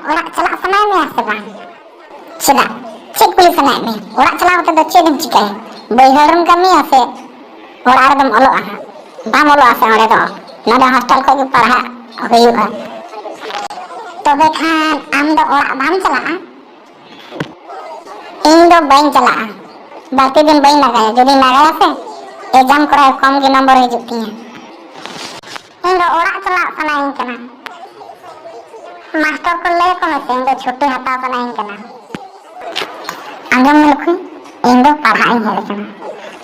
orang celak sananya sebang. Cedak, cek kulit sana ni. Orang celak itu dah cek cikai. Bayarun kami ase. Orang ada molo ah. Bam molo ase orang itu. Nada hostel ko ju parha hoyuga. Tobe khan am do orang bam celak. Indo bain celak. Berarti din bain nagaya. Jadi nagaya se. Exam korai kom ki number hijuk tinya. Indo orang celak sanain kena. Master को ले को मैं इंदो छुट्टी हटाओ तो नहीं करना आंगम में लखुई इंदो पढ़ाई है लेकिन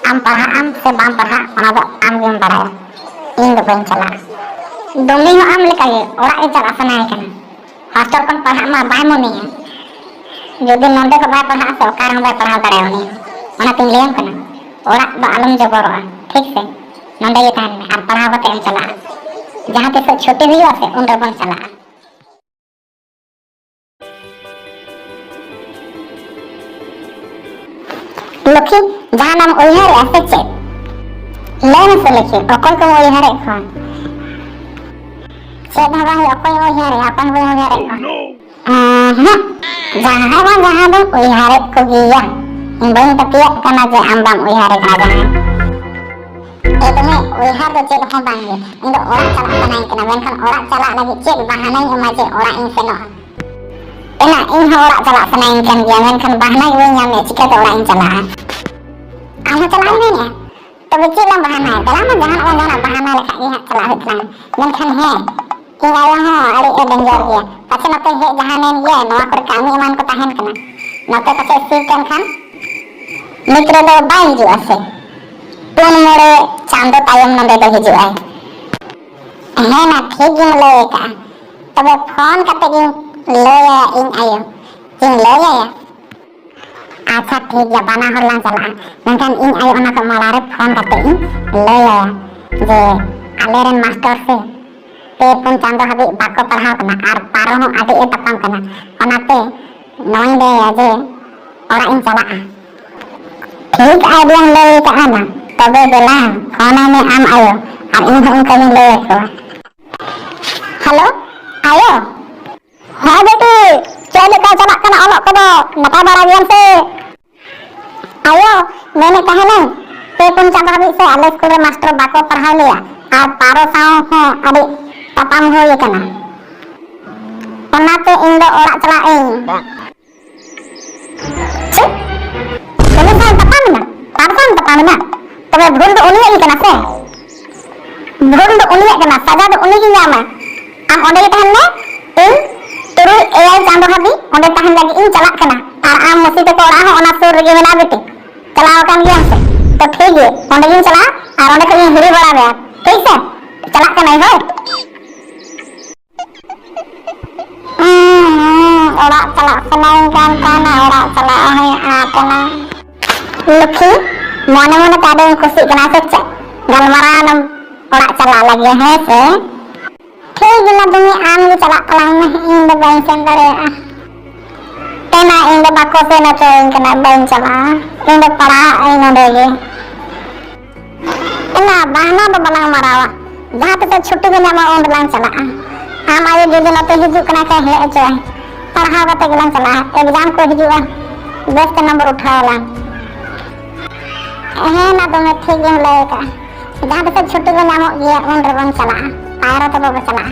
आम पढ़ा आम से बाम पढ़ा और आम गेम पढ़ाया इंदो बन चला दोमी हो आम लेकर ये और एक चला सना है करना हॉस्टल पर पढ़ा मार बाय मोनी है जो दिन नंदे को बाय पढ़ा सरकार हम बाय पढ़ा पड़े उन्हें उन्हें तीन लियम करना और बालम जबर ठीक से नंदे ये टाइम में आप पढ़ा होते हैं चला जहाँ पे छोटे भी हो से उन बन चला लखी जहाँ नाम उयहर ऐसे चेक लेन से लखी अकोई को उयहर है कौन चेक हवा है अकोई उयहर है अपन उयहर है जहाँ दो उयहर को गिया इन बहन तकिया करना जे आंबाम उयहर है जहाँ ये तुम्हें उयहर तो चेक हो बांगे इन दो orang चला बनाई करना वैन orang चला लगी चेक बहाना ही माजे orang इन से नो एना इन orang चला बनाई kan dia वैन बहाना ही वही यहाँ में चिका तो orang इन चला आम चला नहीं है तो बच्चे लम बहाना है चला ना जहाँ बहाना लिखा ये चला है चला मेंशन है कि आया है अरे ये डेंजर गया पछे नते है जहाँ ने ये नवा कर कामी ईमान को ताहन कना नते पछे सीव टेन खान मित्र दो बाई जो आसे पुन मोड़े चांदो तायम नंदे दो हिजु आए है ना ठीक गिन ले का तबे फोन कते गिन ले इन आयो गिन ले अच्छा ठीक है बना हरला चला मेंखान इन आयो ओना को मालारे फोन करते इन लया जे आलेरन मास्टर से पे पुन चांदो हबी बाको पढ़ाव कना आर पारो हो आदि ए तपम कना ओनाते नोई दे जे ओरा इन चला ठीक आइडिया ले का आना तबे बेला फोन में आम आयो आर इन हम कहीं ले को हेलो आयो हां बेटी चले का चला कना ओलो को नपा बारा गेम से आयो मैंने कहा ना पे पुन चांदा भी से आले स्कूल में मास्टर बाको पढ़ा लिया और पारो साओ हो अरे तपम हो ये कना ओनाते इन दो ओरा चला ए चले सा तपम ना तबे भूल दो उनी ही कना से भूल दो उनी कना सजा दो उनी की यामा आम ओंडे तहन ने इन तुरु एआई चांदो हबी ओंडे तहन लगी इन चला कना और आम मसीते को ओरा हो ओना सुर रगे मेना बेटे चलाओ काम गया से तो ठीक है ओंडे गिन चला और ओंडे कहीं हिरी बड़ा गया ठीक है चला के नहीं हो ओरा चला सनाई काम काना ओरा चला है आतना लखी मोने मोने तादे खुशी कना से गलमरानम ओरा चला लगे है से ठीक है ना तुम्हें आम भी चला कलाम इन द बाइन सेंटर तेना इन द बाको से ना तो इन कना बाइन चला इन द पड़ा इन देगे इना बहाना तो बना मरावा जहाँ पे छुट्टी के नाम ओंड लान चला हम आए जो दिन तो हिजू कना का है जो पढ़ा बते गलन चला एग्जाम को हिजू बेस्ट नंबर उठाला है ना तो मैं ठीक है लेगा जहाँ पे छुट्टी के नाम ये ओंड बन चला पायरा तो चला